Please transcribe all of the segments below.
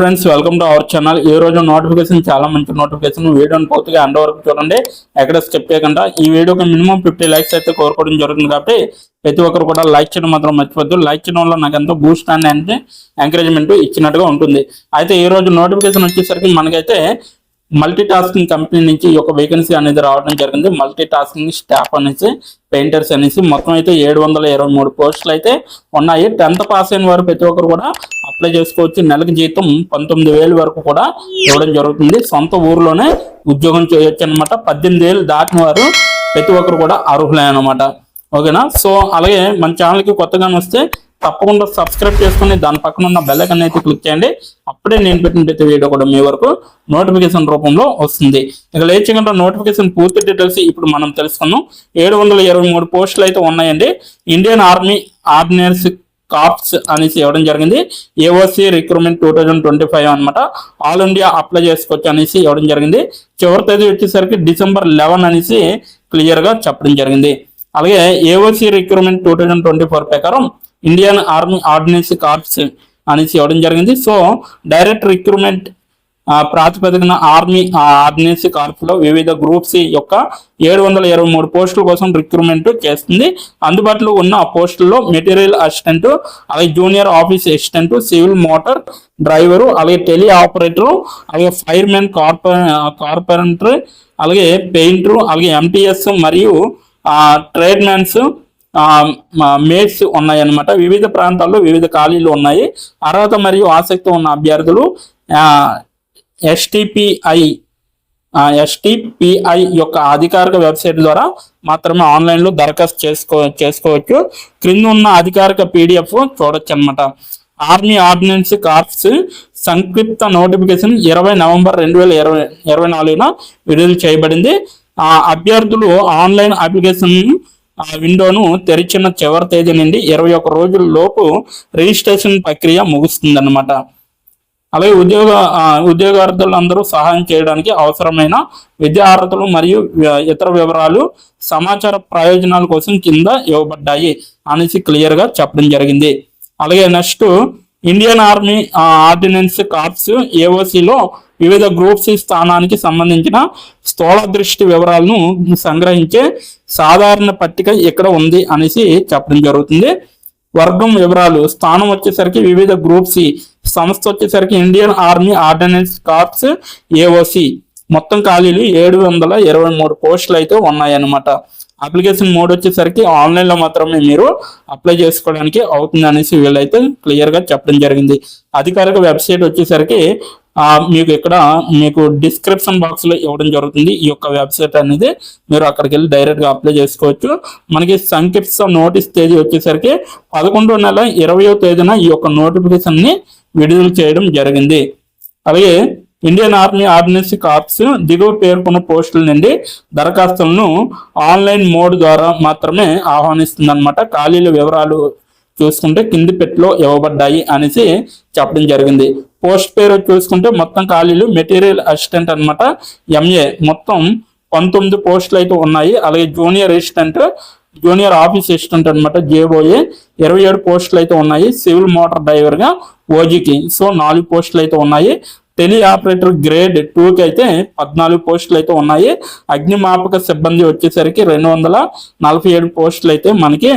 Friends, welcome to our channel. ఈ రోజు notification చాలా మంచి నోటిఫికేషన్. వీడియోని పూర్తిగా ఎండ్ వరకు చూడండి, ఎక్కడ స్కిప్ చేయకుండా. ఈ వీడియోకి మినిమం 50 లైక్స్ అయితే కోరుకోవడం జరుగుతుంది కాబట్టి ప్రతి ఒక్కరు కూడా లైక్ చేయడం మాత్రం మర్చిపోద్దు. లైక్ చేయడం వల్ల నాకు ఎంతో బూస్ట్ అండ్ ఎంకరేజ్మెంట్ ఇచ్చినట్టుగా ఉంటుంది. అయితే ఈ రోజు నోటిఫికేషన్ వచ్చేసరికి మనకైతే మల్టీ టాస్కింగ్ కంపెనీ నుంచి ఒక వేకెన్సీ అనేది రావడం జరిగింది. మల్టీ టాస్కింగ్ స్టాఫ్ అనేసి పెయింటర్స్ అనేసి మొత్తం అయితే 723 పోస్టులు అయితే ఉన్నాయి. 10th పాస్ అయిన వారు ప్రతి ఒక్కరు కూడా అప్లై చేసుకోవచ్చు. నెలకు జీతం 19,000 వరకు కూడా ఇవ్వడం జరుగుతుంది. సొంత ఊర్లోనే ఉద్యోగం చేయొచ్చు అనమాట. 18 ఏళ్ళు దాటిన వారు ప్రతి ఒక్కరు కూడా అర్హులే అనమాట. ఓకేనా? సో అలాగే మన ఛానల్కి కొత్తగా వస్తే తప్పకుండా సబ్స్క్రైబ్ చేసుకుని దాని పక్కన ఉన్న బెల్ ఐకాన్ అయితే క్లిక్ చేయండి. అప్పుడే నేను పెట్టిన ప్రతి వీడియో కూడా మీ వరకు నోటిఫికేషన్ రూపంలో వస్తుంది. ఇక లేట్ చేయకుండా నోటిఫికేషన్ పూర్తి డీటెయిల్స్ ఇప్పుడు మనం తెలుసుకున్నాం. 723 పోస్టులు అయితే ఉన్నాయండి. ఇండియన్ ఆర్మీ ఆర్డినెన్స్ కార్ప్స్ అనేసి ఇవ్వడం జరిగింది. ఏఓసి రిక్రూట్మెంట్ 2025 అనమాట. ఆల్ ఇండియా అప్లై చేసుకోవచ్చు అనేసి ఇవ్వడం జరిగింది. చివరి తేదీ వచ్చేసరికి December 11 అనేసి క్లియర్ గా చెప్పడం జరిగింది. అలాగే ఏఓసి రిక్రూట్మెంట్ 2024 ప్రకారం ఇండియన్ ఆర్మీ ఆర్డినెన్స్ కార్ప్స్ అనేసి ఇవ్వడం జరిగింది. సో డైరెక్ట్ రిక్రూట్మెంట్ ప్రాతిపదికన ఆర్మీ ఆర్డినెన్స్ కార్ప్స్ లో వివిధ గ్రూప్స్ యొక్క 723 పోస్టుల కోసం రిక్రూట్మెంట్ చేస్తుంది. అందుబాటులో ఉన్న పోస్టుల్లో మెటీరియల్ అసిస్టెంట్, అలాగే junior office assistant, civil motor driver, అలాగే టెలి ఆపరేటర్, అలాగే ఫైర్మెన్, కార్పెంటర్, అలాగే పెయింటర్, అలాగే ఎంటీఎస్ మరియు ట్రేడ్ మ్యాన్స్, మేట్స్ ఉన్నాయన్నమాట. వివిధ ప్రాంతాల్లో వివిధ ఖాళీలు ఉన్నాయి. అర్హత మరియు ఆసక్తి ఉన్న అభ్యర్థులు ఎస్టిపిఐ యొక్క అధికారిక వెబ్సైట్ ద్వారా మాత్రమే ఆన్లైన్లో దరఖాస్తు చేసుకోవచ్చు. క్రింద ఉన్న అధికారిక PDF చూడొచ్చు అనమాట. ఆర్మీ ఆర్డినెన్స్ కార్ప్స్ సంక్షిప్త నోటిఫికేషన్ 20 నవంబర్ 2024 విడుదల చేయబడింది. అభ్యర్థులు ఆన్లైన్ అప్లికేషన్ విండోను తెరిచిన చివరి తేదీ నుండి 21 రోజుల లోపు రిజిస్ట్రేషన్ ప్రక్రియ ముగుస్తుంది అన్నమాట. అలాగే ఉద్యోగార్థులందరూ సహాయం చేయడానికి అవసరమైన విద్యా అర్హతలు మరియు ఇతర వివరాలు సమాచార ప్రయోజనాల కోసం కింద ఇవ్వబడ్డాయి అనేసి క్లియర్ గా చెప్పడం జరిగింది. అలాగే next Indian army ordinance Corps ఏఓసిలో వివిధ గ్రూప్స్ స్థానానికి సంబంధించిన స్థూల దృష్టి వివరాలను సంగ్రహించే సాధారణ పట్టిక ఇక్కడ ఉంది అనేసి చెప్పడం జరుగుతుంది. వర్గం వివరాలు, స్థానం వచ్చేసరికి వివిధ గ్రూప్స్, సంస్థ వచ్చేసరికి Indian army ordinance corps AOC. మొత్తం ఖాళీలు 723 పోస్టులు అయితే ఉన్నాయన్నమాట. అప్లికేషన్ మోడ్ వచ్చేసరికి ఆన్లైన్లో మాత్రమే మీరు అప్లై చేసుకోవడానికి అవుతుంది అనేసి వీళ్ళైతే క్లియర్గా చెప్పడం జరిగింది. అధికారిక వెబ్సైట్ వచ్చేసరికి మీకు డిస్క్రిప్షన్ బాక్స్లో ఇవ్వడం జరుగుతుంది. ఈ యొక్క వెబ్సైట్ అనేది మీరు అక్కడికి వెళ్ళి డైరెక్ట్గా అప్లై చేసుకోవచ్చు. మనకి సంక్షిప్త నోటీస్ తేదీ వచ్చేసరికి 11వ నెల 20వ తేదీన ఈ యొక్క నోటిఫికేషన్ని విడుదల చేయడం జరిగింది. అలాగే ఇండియన్ ఆర్మీ ఆర్డినెన్స్ కార్ప్స్ దిగువ పేర్కొన్న పోస్టుల నుండి దరఖాస్తులను ఆన్లైన్ మోడ్ ద్వారా మాత్రమే ఆహ్వానిస్తుంది అనమాట. ఖాళీల వివరాలు చూసుకుంటే కింది పెట్టిలో ఇవ్వబడ్డాయి అనేసి చెప్పడం జరిగింది. పోస్ట్ పేరు చూసుకుంటే మొత్తం ఖాళీలు మెటీరియల్ అసిస్టెంట్ అనమాట, MA. మొత్తం 19 పోస్టులు అయితే ఉన్నాయి. అలాగే జూనియర్ ఆఫీస్ అసిస్టెంట్ అనమాట, JOA 27 పోస్టులు అయితే ఉన్నాయి. సివిల్ మోటార్ డ్రైవర్ గా OGకి 4 పోస్టులు అయితే ఉన్నాయి. టెలి ఆపరేటర్ గ్రేడ్ 2కి అయితే 14 పోస్టులు అయితే ఉన్నాయి. అగ్నిమాపక సిబ్బంది వచ్చేసరికి 247 పోస్టులు అయితే మనకి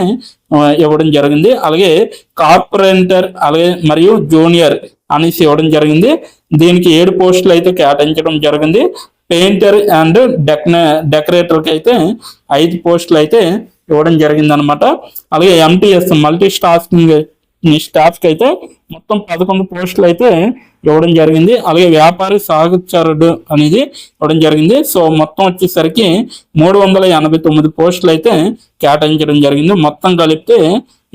ఇవ్వడం జరిగింది. అలాగే కార్పొరేటర్ అలాగే మరియు జూనియర్ అనేసి ఇవ్వడం జరిగింది. దీనికి 7 పోస్టులు అయితే కేటాయించడం జరిగింది. పెయింటర్ అండ్ డెకరేటర్కి అయితే 5 పోస్టులు అయితే ఇవ్వడం జరిగింది అనమాట. అలాగే MTS మల్టీ స్టాఫ్కి అయితే మొత్తం 11 పోస్టులు అయితే ఇవ్వడం జరిగింది. అలాగే వ్యాపారి సహచరుడు అనేది ఇవ్వడం జరిగింది. సో మొత్తం వచ్చేసరికి 389 పోస్టులు అయితే కేటాయించడం జరిగింది. మొత్తం కలిపితే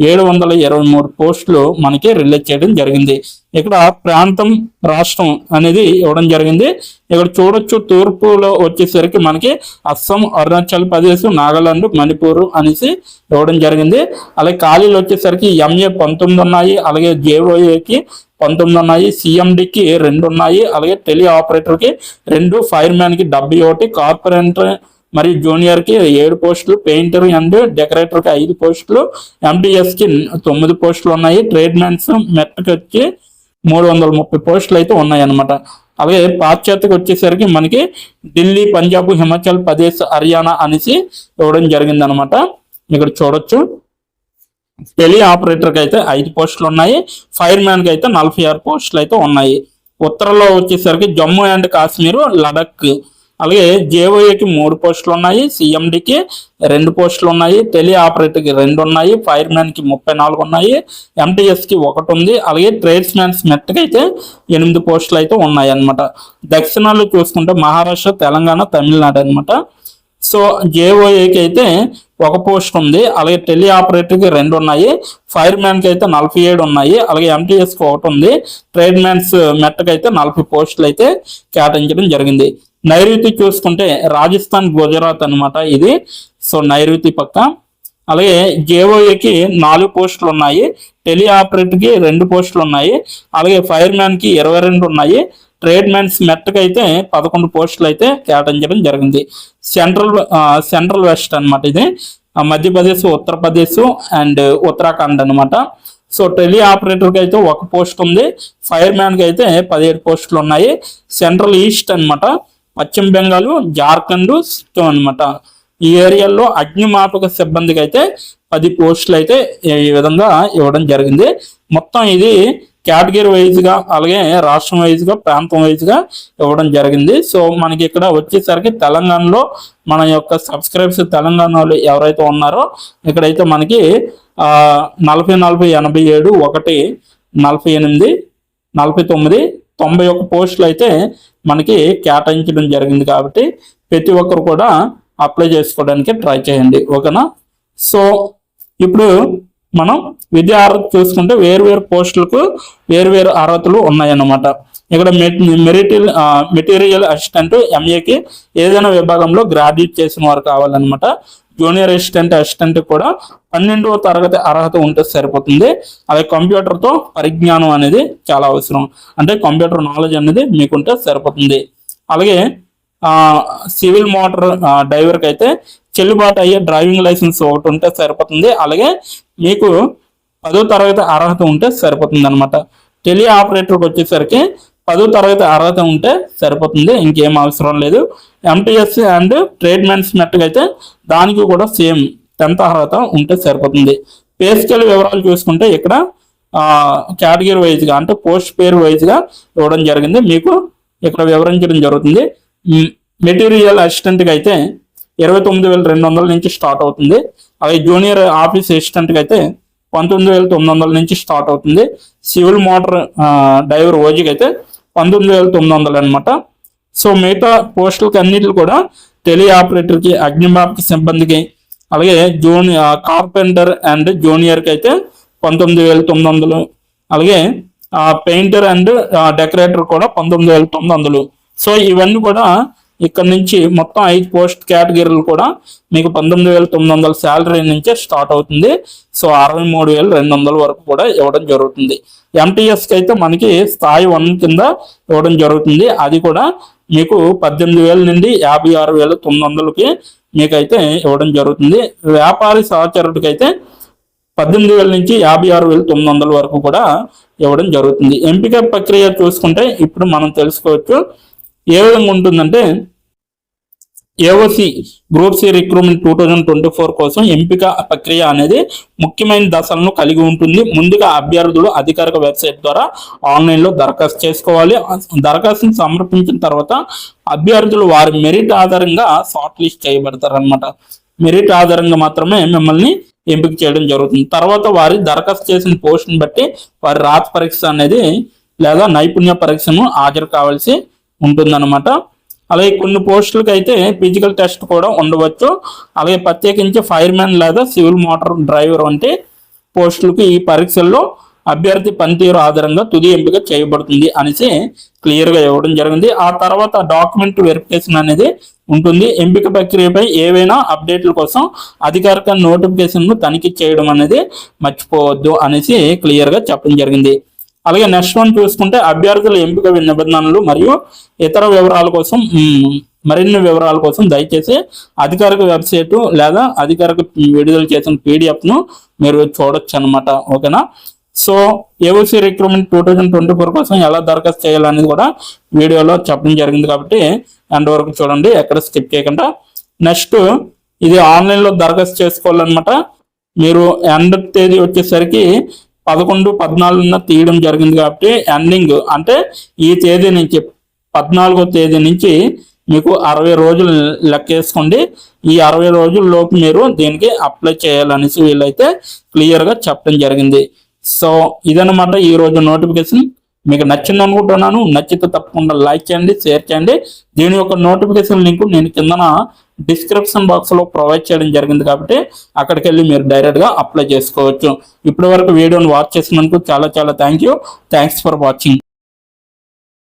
723 పోస్టులు మనకి రిలీజ్ చేయడం జరిగింది. ఇక్కడ ప్రాంతం, రాష్ట్రం అనేది ఇవ్వడం జరిగింది. ఇక్కడ చూడొచ్చు, తూర్పులో వచ్చేసరికి మనకి అస్సాం, అరుణాచల్ ప్రదేశ్, నాగాలాండ్, మణిపూర్ అనేసి ఇవ్వడం జరిగింది. అలాగే ఖాళీలు వచ్చేసరికి MA 19 ఉన్నాయి. అలాగే JOAకి 19 ఉన్నాయి. CMDకి 2 ఉన్నాయి. అలాగే టెలి ఆపరేటర్కి 2, ఫైర్మ్యాన్కి 71, కార్పొరేటర్ మరియు జూనియర్కి 7 పోస్టులు, పెయింటర్ అండ్ డెకరేటర్కి 5 పోస్టులు, MTSకి 9 పోస్టులు ఉన్నాయి. ట్రేడ్ మ్యాన్స్ మెట్కి వచ్చి 330 పోస్టులు అయితే ఉన్నాయన్నమాట. అలాగే పాశ్చాత్యకు వచ్చేసరికి మనకి ఢిల్లీ, పంజాబ్, హిమాచల్ ప్రదేశ్, హర్యానా అనేసి ఇవ్వడం జరిగింది అనమాట. ఇక్కడ చూడొచ్చు. టెలి ఆపరేటర్కి అయితే 5 పోస్టులు ఉన్నాయి. ఫైర్ మ్యాన్కి అయితే 46 పోస్టులు అయితే ఉన్నాయి. ఉత్తరంలో వచ్చేసరికి జమ్మూ అండ్ కాశ్మీర్, లడక్. అలాగే జేఓఏకి 3 పోస్టులు ఉన్నాయి. సిఎండికి 2 పోస్టులు ఉన్నాయి. టెలి ఆపరేటర్కి 2 ఉన్నాయి. ఫైర్ మ్యాన్కి 34 ఉన్నాయి. ఎంటీఎస్కి 1 ఉంది. అలాగే ట్రేడ్స్ మ్యాన్స్ మెట్కి అయితే 8 పోస్టులు అయితే ఉన్నాయి అనమాట. దక్షిణాల్లో చూసుకుంటే మహారాష్ట్ర, తెలంగాణ, తమిళనాడు అనమాట. సో జేఓఏకి అయితే 1 పోస్ట్ ఉంది. అలాగే టెలి ఆపరేటర్కి 2 ఉన్నాయి. ఫైర్ మ్యాన్కి అయితే 47 ఉన్నాయి. అలాగే ఎంటీఎస్కి 1 ఉంది. ట్రేడ్ మ్యాన్స్ మెట్కి అయితే 40 పోస్టులు అయితే కేటాయించడం జరిగింది. నైరుతి చూసుకుంటే రాజస్థాన్, గుజరాత్ అనమాట ఇది. సో నైరుతి పక్క. అలాగే జేఓఏకి 4 పోస్టులు ఉన్నాయి. టెలి ఆపరేటర్కి 2 పోస్టులు ఉన్నాయి. అలాగే ఫైర్ మ్యాన్కి 22 ఉన్నాయి. ట్రేడ్ మ్యాన్స్ మెట్కి అయితే 11 పోస్టులు అయితే కేటాయించడం జరిగింది. సెంట్రల్ వెస్ట్ అనమాట ఇది. మధ్యప్రదేశ్, ఉత్తరప్రదేశ్ అండ్ ఉత్తరాఖండ్ అనమాట. సో టెలి ఆపరేటర్కి అయితే 1 పోస్ట్ ఉంది. ఫైర్ మ్యాన్కి అయితే 17 పోస్టులు ఉన్నాయి. సెంట్రల్ ఈస్ట్ అనమాట. పశ్చిమ బెంగాల్, జార్ఖండ్, సిక్కిం అనమాట. ఈ ఏరియాలో అగ్నిమాపక సిబ్బందికి అయితే 10 పోస్టులు అయితే ఈ విధంగా ఇవ్వడం జరిగింది. మొత్తం ఇది కేటగిరీ వైజ్గా, అలాగే రాష్ట్రం వైజ్గా, ప్రాంతం వైజ్గా ఇవ్వడం జరిగింది. సో మనకి ఇక్కడ వచ్చేసరికి తెలంగాణలో మన యొక్క సబ్స్క్రైబర్స్ తెలంగాణలో ఎవరైతే ఉన్నారో ఇక్కడైతే మనకి 40, 40, 87, 1, 48, 49, 91 పోస్టులు అయితే మనకి కేటాయించడం జరిగింది. కాబట్టి ప్రతి ఒక్కరు కూడా అప్లై చేసుకోవడానికి ట్రై చేయండి. ఓకేనా. సో ఇప్పుడు మనం విద్యా అర్హత చూసుకుంటే వేరు పోస్టులకు వేరు అర్హతలు ఉన్నాయన్నమాట. ఇక్కడ మెటీరియల్ అసిస్టెంట్ ఎంఏకి ఏదైనా విభాగంలో గ్రాడ్యుయేట్ చేసిన వారు కావాలన్నమాట. జూనియర్ అసిస్టెంట్ కూడా 12వ తరగతి అర్హత ఉంటే సరిపోతుంది. అలాగే కంప్యూటర్తో పరిజ్ఞానం అనేది చాలా అవసరం. అంటే కంప్యూటర్ నాలెడ్జ్ అనేది మీకుంటే సరిపోతుంది. అలాగే సివిల్ మోటార్ డ్రైవర్కి అయితే చెల్లుబాటు అయ్యే డ్రైవింగ్ లైసెన్స్ ఒకటి ఉంటే సరిపోతుంది. అలాగే మీకు 10వ తరగతి అర్హత ఉంటే సరిపోతుంది అనమాట. టెలి ఆపరేటర్కి వచ్చేసరికి 10వ తరగతి అర్హత ఉంటే సరిపోతుంది, ఇంకేం అవసరం లేదు. ఎంటీఎస్ అండ్ ట్రేడ్ మ్యాన్స్ మెట్కి అయితే దానికి కూడా సేమ్ 10th అర్హత ఉంటే సరిపోతుంది. పే స్కేల్ వివరాలు చూసుకుంటే ఇక్కడ కేటగిరీ వైజ్గా అంటే పోస్ట్ పేరు వైజ్గా ఇవ్వడం జరిగింది. మీకు ఇక్కడ వివరించడం జరుగుతుంది. మెటీరియల్ అసిస్టెంట్కి అయితే 29,200 నుంచి స్టార్ట్ అవుతుంది. అలాగే జూనియర్ ఆఫీస్ అసిస్టెంట్కి అయితే 19,900 నుంచి స్టార్ట్ అవుతుంది. సివిల్ మోటార్ డ్రైవర్ ఓజీకి అయితే 19,900 అనమాట. సో మిగతా పోస్టులకి అన్నిటికి కూడా టెలి ఆపరేటర్కి, అగ్నిమాపక సిబ్బందికి, అలాగే కార్పెంటర్ అండ్ జూనియర్కి అయితే 19,900, అలాగే పెయింటర్ అండ్ డెకరేటర్ కూడా 19,900. సో ఇవన్నీ కూడా ఇక్కడ నుంచి మొత్తం 5 పోస్ట్ కేటగిరీలు కూడా మీకు 19,900 శాలరీ నుంచే స్టార్ట్ అవుతుంది. సో 63,200 వరకు కూడా ఇవ్వడం జరుగుతుంది. ఎంటీఎస్కి అయితే మనకి స్థాయి 1 కింద ఇవ్వడం జరుగుతుంది. అది కూడా మీకు 18,000 నుండి 56,900కి మీకైతే ఇవ్వడం జరుగుతుంది. వ్యాపారి సహచరుడికి అయితే 18,000 నుంచి 56,900 వరకు కూడా ఇవ్వడం జరుగుతుంది. ఎంపిక ప్రక్రియ చూసుకుంటే ఇప్పుడు మనం తెలుసుకోవచ్చు ఏ విధంగా ఉంటుందంటే ఏఓసి గ్రూప్ సి రిక్రూట్మెంట్ 2024 కోసం ఎంపిక ప్రక్రియ అనేది ముఖ్యమైన దశలను కలిగి ఉంటుంది. ముందుగా అభ్యర్థులు అధికారిక వెబ్సైట్ ద్వారా ఆన్లైన్లో దరఖాస్తు చేసుకోవాలి. దరఖాస్తును సమర్పించిన తర్వాత అభ్యర్థులు వారి మెరిట్ ఆధారంగా షార్ట్ లిస్ట్ చేయబడతారు అనమాట. మెరిట్ ఆధారంగా మాత్రమే మిమ్మల్ని ఎంపిక చేయడం జరుగుతుంది. తర్వాత వారి దరఖాస్తు చేసిన పోస్ట్ని బట్టి వారి రాత పరీక్ష అనేది లేదా నైపుణ్య పరీక్షను హాజరు కావాల్సి ఉంటుందన్నమాట. అలాగే కొన్ని పోస్టులకు అయితే ఫిజికల్ టెస్ట్ కూడా ఉండవచ్చు. అలాగే ప్రత్యేకించి ఫైర్ మ్యాన్ లేదా సివిల్ మోటార్ డ్రైవర్ వంటి పోస్టులకు ఈ పరీక్షల్లో అభ్యర్థి పనితీరు ఆధారంగా తుది ఎంపిక చేయబడుతుంది అనేసి క్లియర్గా ఇవ్వడం జరిగింది. ఆ తర్వాత డాక్యుమెంట్ వెరిఫికేషన్ అనేది ఉంటుంది. ఎంపిక ప్రక్రియపై ఏవైనా అప్డేట్ల కోసం అధికారిక నోటిఫికేషన్ను తనిఖీ చేయడం అనేది మర్చిపోవద్దు అనేసి క్లియర్గా చెప్పడం జరిగింది. అలాగే నెక్స్ట్ వన్ చూసుకుంటే అభ్యర్థుల ఎంపిక నిబంధనలు మరియు ఇతర వివరాల కోసం మరిన్ని వివరాల కోసం దయచేసి అధికారిక వెబ్సైట్ లేదా అధికారిక విడుదల చేసిన పీడిఎఫ్ను మీరు చూడొచ్చు అనమాట. ఓకేనా. సో ఏఓసి రిక్రూట్మెంట్ 2024 కోసం ఎలా దరఖాస్తు చేయాలనేది కూడా వీడియోలో చెప్పడం జరిగింది కాబట్టి ఎండ్ వరకు చూడండి, ఎక్కడ స్కిప్ చేయకుండా. నెక్స్ట్ ఇది ఆన్లైన్లో దరఖాస్తు చేసుకోవాలన్నమాట. మీరు ఎండ్ తేదీ వచ్చేసరికి 11, 14 తీయడం జరిగింది కాబట్టి ఎండింగ్ అంటే ఈ తేదీ నుంచి 14వ తేదీ నుంచి మీకు 60 రోజులు లెక్కేసుకోండి. ఈ 60 రోజుల్లోపు మీరు దీనికి అప్లై చేయాలనేసి వీళ్ళైతే క్లియర్గా చెప్పడం జరిగింది. సో ఇదన్నమాట ఈ రోజు నోటిఫికేషన్. మీకు నచ్చింది అనుకుంటున్నాను. నచ్చితే తప్పకుండా లైక్ చేయండి, షేర్ చేయండి. దీని యొక్క నోటిఫికేషన్ లింక్ నేను కిందన డిస్క్రిప్షన్ బాక్స్లో ప్రొవైడ్ చేయడం జరిగింది కాబట్టి అక్కడికి వెళ్ళి మీరు డైరెక్ట్గా అప్లై చేసుకోవచ్చు. ఇప్పటి వరకు వీడియోని వాచ్ చేసినందుకు చాలా చాలా థ్యాంక్స్ ఫర్ వాచింగ్.